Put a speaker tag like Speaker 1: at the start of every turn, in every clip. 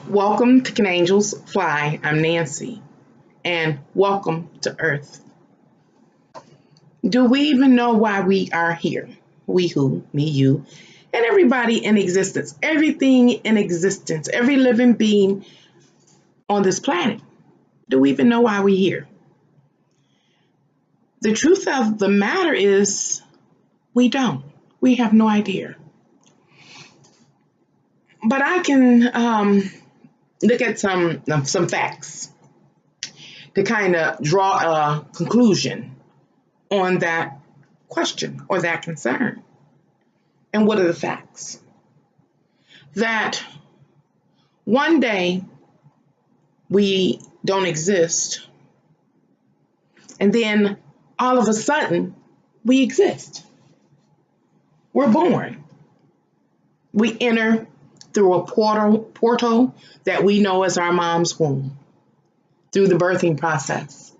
Speaker 1: Welcome to Can Angels Fly? I'm Nancy, and welcome to Earth. Do we even know why we are here? We who? Me, you, and everybody in existence. Everything in existence, every living being on this planet. Do we even know why we're here? The truth of the matter is we don't. We have no idea. But I can look at some facts to kind of draw a conclusion on that question or that concern. And what are the facts? That one day we don't exist, and then all of a sudden we exist. We're born. We enter through a portal that we know as our mom's womb. Through the birthing process,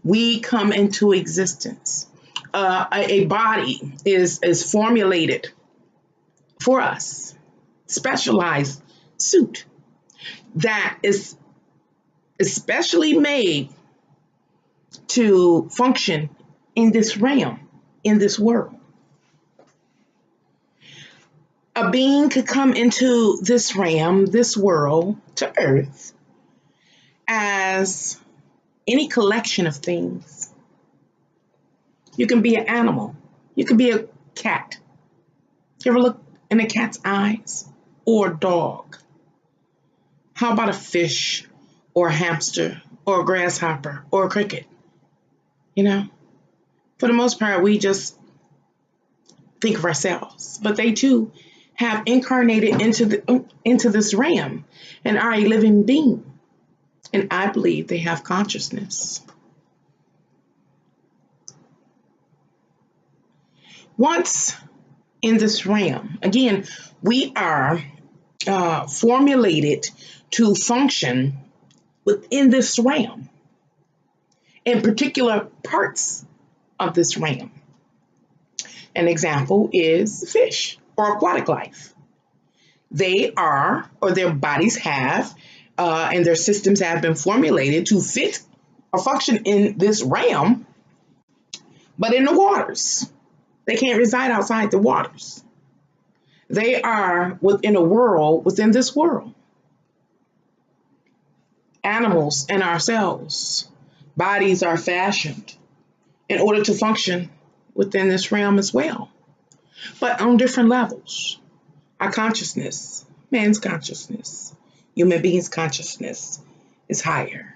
Speaker 1: we come into existence. A body is formulated for us, specialized suit that is especially made to function in this realm, in this world. A being could come into this realm, this world, to Earth, as any collection of things. You can be an animal. You can be a cat. You ever look in a cat's eyes? Or a dog? How about a fish or a hamster or a grasshopper or a cricket? You know, for the most part, we just think of ourselves, but they too have incarnated into this realm and are a living being. And I believe they have consciousness. Once in this realm, again, we are formulated to function within this realm, in particular parts of this realm. An example is fish or aquatic life. They are, or their bodies have, and their systems have been formulated to fit or function in this realm, but in the waters. They can't reside outside the waters. They are within a world, within this world. Animals and ourselves, bodies are fashioned in order to function within this realm as well, but on different levels. Our consciousness, man's consciousness, human beings' consciousness is higher.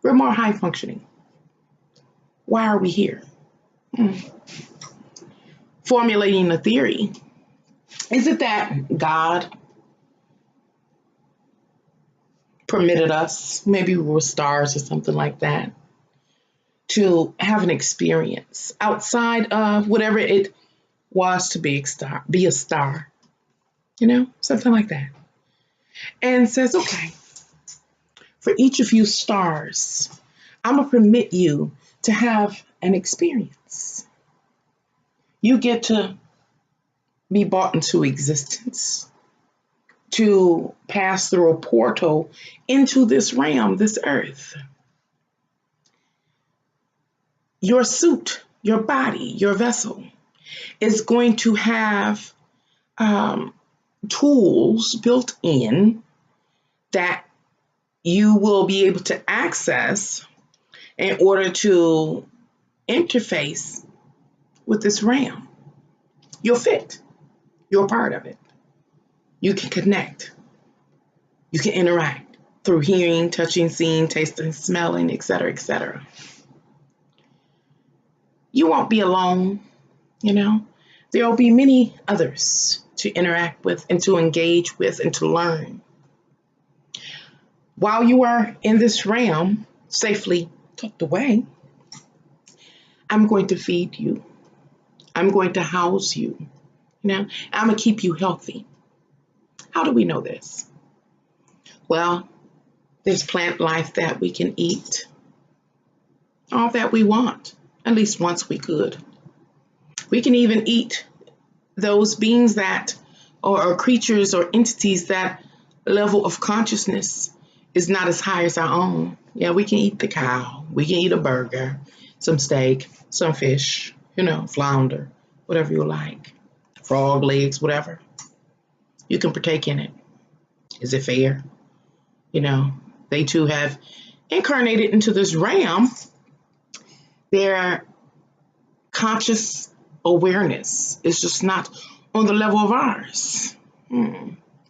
Speaker 1: We're more high functioning. Why are we here? Formulating a theory. Is it that God permitted us, maybe we were stars or something like that, to have an experience outside of whatever it was to be a star, you know, something like that. And says, okay, for each of you stars, I'm going to permit you to have an experience. You get to be brought into existence, to pass through a portal into this realm, this earth. Your suit, your body, your vessel is going to have tools built in that you will be able to access in order to interface with this realm. You'll fit. You're part of it. You can connect. You can interact through hearing, touching, seeing, tasting, smelling, etc., etc. You won't be alone, you know. There will be many others to interact with and to engage with and to learn. While you are in this realm, safely tucked away, I'm going to feed you. I'm going to house you. You know, I'm going to keep you healthy. How do we know this? Well, there's plant life that we can eat. All that we want. At least once we could. We can even eat those beings that, or creatures or entities that level of consciousness is not as high as our own. Yeah, we can eat the cow. We can eat a burger, some steak, some fish, flounder, whatever you like, frog legs, whatever. You can partake in it. Is it fair? They too have incarnated into this realm. Their conscious awareness is just not on the level of ours.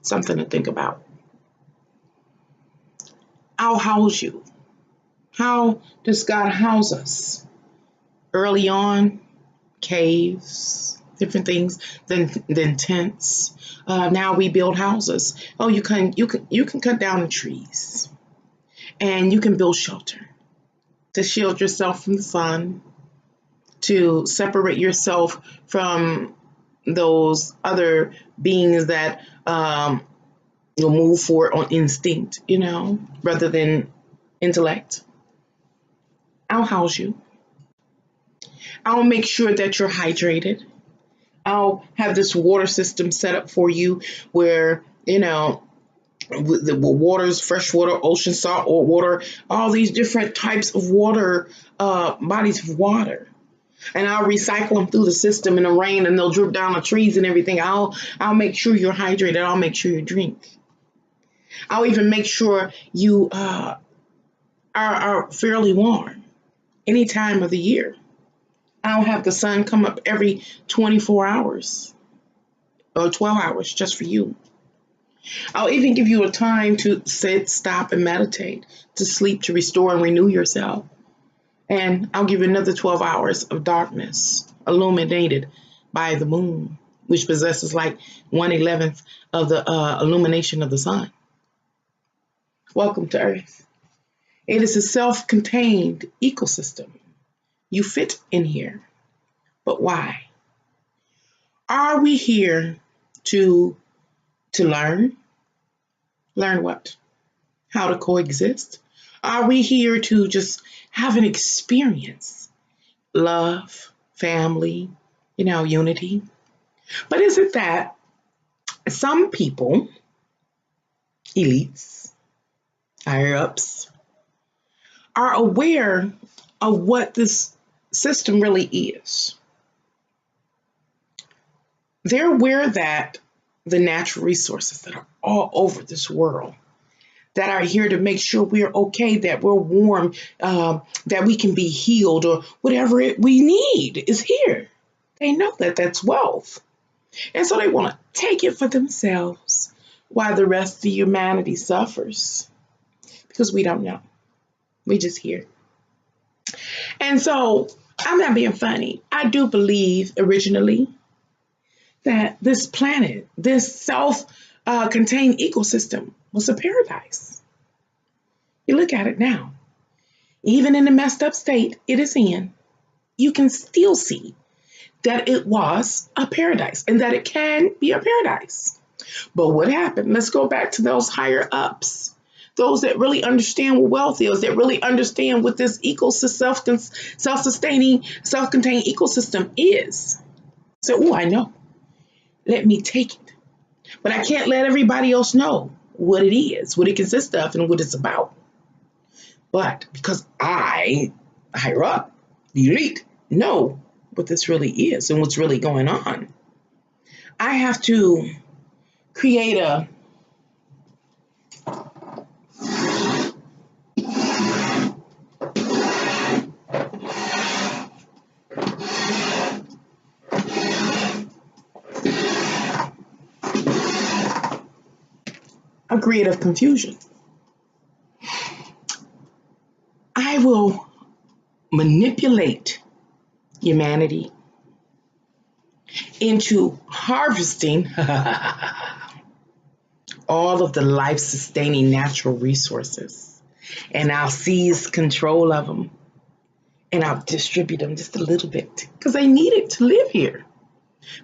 Speaker 1: Something to think about. I'll house you. How does God house us? Early on, caves, different things, then tents. Now we build houses. Oh, you can cut down the trees, and you can build shelter to shield yourself from the sun, to separate yourself from those other beings that you'll move forward on instinct, rather than intellect. I'll house you. I'll make sure that you're hydrated. I'll have this water system set up for you where, the waters, fresh water, ocean salt or water, all these different types of water, bodies of water. And I'll recycle them through the system in the rain, and they'll drip down the trees and everything. I'll make sure you're hydrated. I'll make sure you drink. I'll even make sure you are fairly warm any time of the year. I'll have the sun come up every 24 hours or 12 hours just for you. I'll even give you a time to sit, stop, and meditate, to sleep, to restore and renew yourself. And I'll give you another 12 hours of darkness, illuminated by the moon, which possesses like 1/11 of the illumination of the sun. Welcome to Earth. It is a self-contained ecosystem. You fit in here. But why? Are we here to learn? Learn what? How to coexist? Are we here to just have an experience? Love, family, unity. But is it that some people, elites, higher ups, are aware of what this system really is? They're aware that the natural resources that are all over this world, that are here to make sure we're okay, that we're warm, that we can be healed, or whatever we need is here. They know that that's wealth. And so they want to take it for themselves while the rest of humanity suffers, because we don't know. We just hear. And so I'm not being funny. I do believe originally that this planet, this self-contained ecosystem was a paradise. You look at it now, even in the messed up state it is in, you can still see that it was a paradise and that it can be a paradise. But what happened? Let's go back to those higher ups, those that really understand what wealth is, that really understand what this ecosystem, self-sustaining, self-contained ecosystem is. So, oh, I know. Let me take it. But I can't let everybody else know what it is, what it consists of, and what it's about. But because I, higher up, the elite, know what this really is and what's really going on, I have to create a creative confusion. I will manipulate humanity into harvesting all of the life-sustaining natural resources, and I'll seize control of them, and I'll distribute them just a little bit because they need it to live here.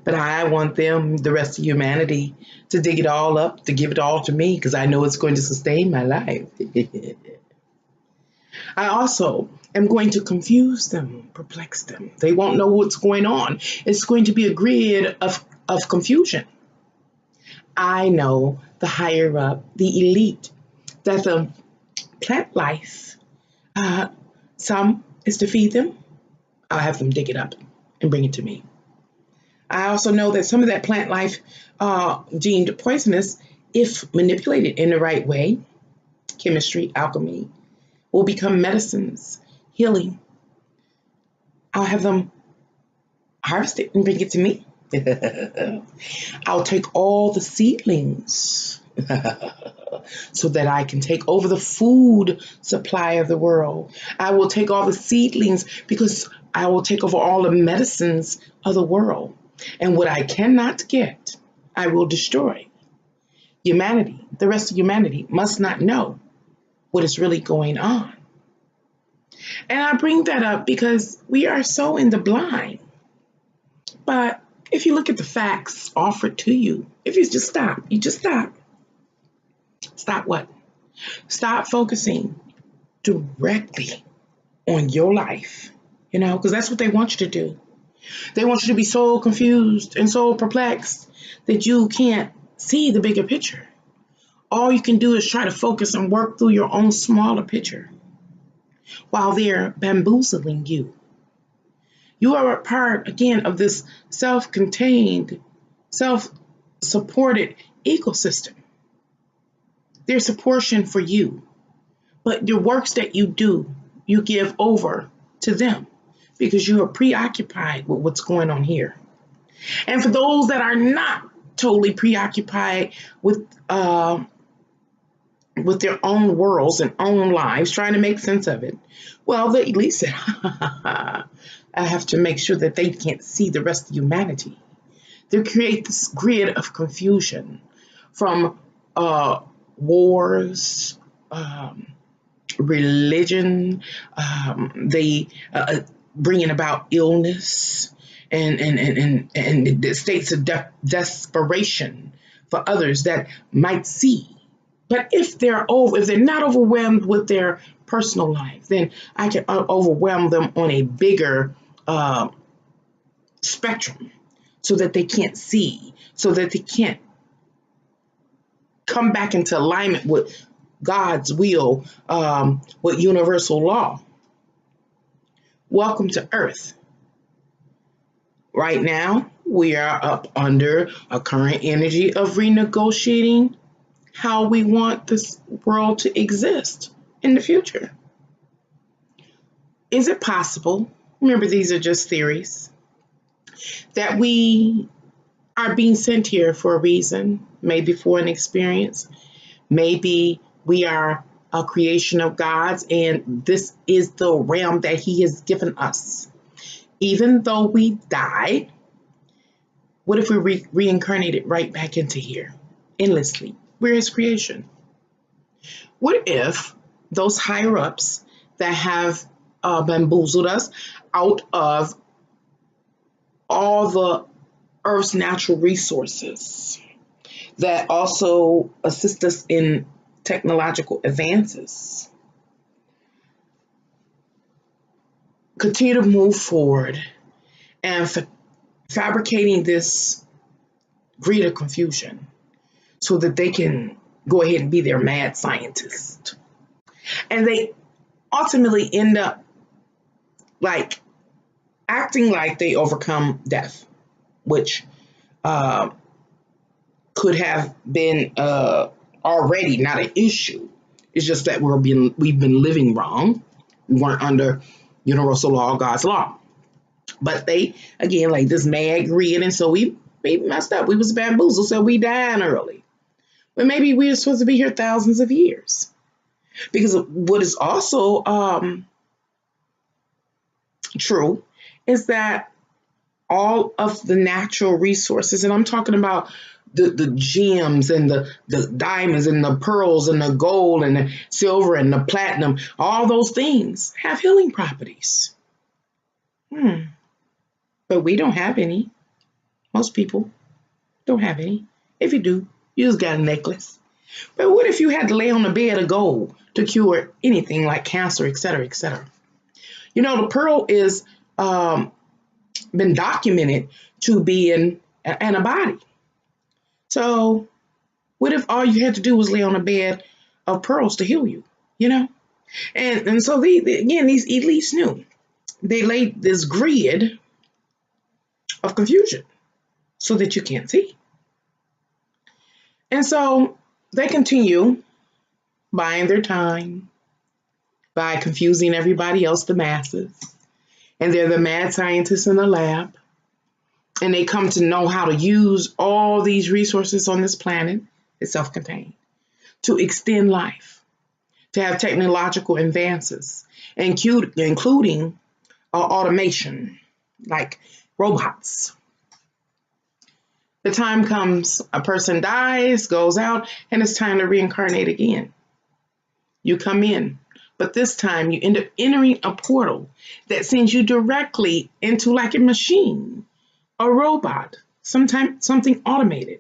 Speaker 1: But I want them, the rest of humanity, to dig it all up, to give it all to me, because I know it's going to sustain my life. I also am going to confuse them, perplex them. They won't know what's going on. It's going to be a grid of confusion. I know the higher up, the elite, that the plant life, some is to feed them. I'll have them dig it up and bring it to me. I also know that some of that plant life deemed poisonous, if manipulated in the right way, chemistry, alchemy, will become medicines, healing. I'll have them harvest it and bring it to me. I'll take all the seedlings so that I can take over the food supply of the world. I will take all the seedlings because I will take over all the medicines of the world. And what I cannot get, I will destroy. Humanity, the rest of humanity, must not know what is really going on. And I bring that up because we are so in the blind. But if you look at the facts offered to you, if you just stop, Stop what? Stop focusing directly on your life, because that's what they want you to do. They want you to be so confused and so perplexed that you can't see the bigger picture. All you can do is try to focus and work through your own smaller picture while they're bamboozling you. You are a part, again, of this self-contained, self-supported ecosystem. There's a portion for you, but your works that you do, you give over to them because you are preoccupied with what's going on here. And for those that are not totally preoccupied with their own worlds and own lives, trying to make sense of it, well, the elite said, I have to make sure that they can't see the rest of humanity. They create this grid of confusion from wars, religion, they bringing about illness and the states of desperation for others that might see. But if they're not overwhelmed with their personal life, then I can overwhelm them on a bigger spectrum so that they can't see, so that they can't come back into alignment with God's will, with universal law. Welcome to Earth. Right now, we are up under a current energy of renegotiating how we want this world to exist in the future. Is it possible, remember these are just theories, that we are being sent here for a reason, maybe for an experience, maybe we are a creation of God's and this is the realm that He has given us. Even though we died, what if we reincarnated right back into here, endlessly? We're His creation. What if those higher ups that have bamboozled us out of all the Earth's natural resources that also assist us in technological advances continue to move forward and fabricating this grid of confusion so that they can go ahead and be their mad scientist. And they ultimately end up acting like they overcome death, which could have been already not an issue. It's just that we've been living wrong. We weren't under universal law, God's law. But they, again, this mad grid, and so we messed up. We was bamboozled, so we died early. But maybe we were supposed to be here thousands of years. Because what is also true is that all of the natural resources, and I'm talking about the gems and the diamonds and the pearls and the gold and the silver and the platinum, all those things have healing properties. But we don't have any. Most people don't have any. If you do, you just got a necklace. But what if you had to lay on a bed of gold to cure anything like cancer, et cetera, et cetera? The pearl is been documented to be in a body. So What if all you had to do was lay on a bed of pearls to heal you, you know? And so again, these elites knew. They laid this grid of confusion so that you can't see. And so they continue buying their time by confusing everybody else, the masses. And they're the mad scientists in the lab. And they come to know how to use all these resources on this planet, it's self-contained, to extend life, to have technological advances, including automation, like robots. The time comes, a person dies, goes out, and it's time to reincarnate again. You come in, but this time you end up entering a portal that sends you directly into like a machine, a robot, something automated,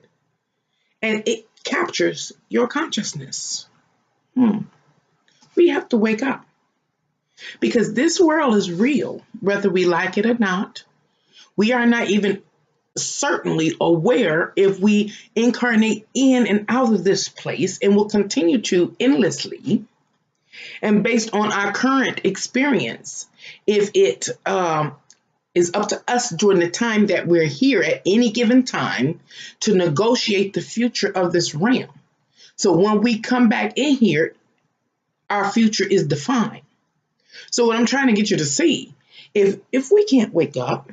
Speaker 1: and it captures your consciousness. We have to wake up because this world is real, whether we like it or not. We are not even certainly aware if we incarnate in and out of this place, and will continue to endlessly. And based on our current experience, if it is up to us during the time that we're here at any given time to negotiate the future of this realm. So when we come back in here, our future is defined. So what I'm trying to get you to see, if we can't wake up,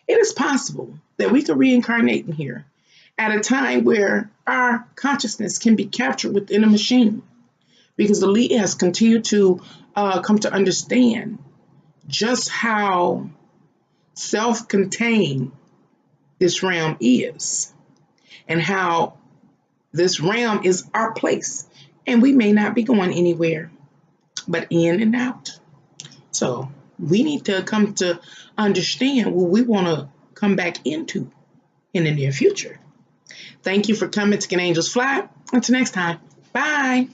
Speaker 1: it is possible that we could reincarnate in here at a time where our consciousness can be captured within a machine, because the elite has continued to come to understand just how self-contained this realm is, and how this realm is our place, and we may not be going anywhere but in and out. So we need to come to understand what we want to come back into in the near future. Thank you for coming to Can Angels Fly. Until next time, bye.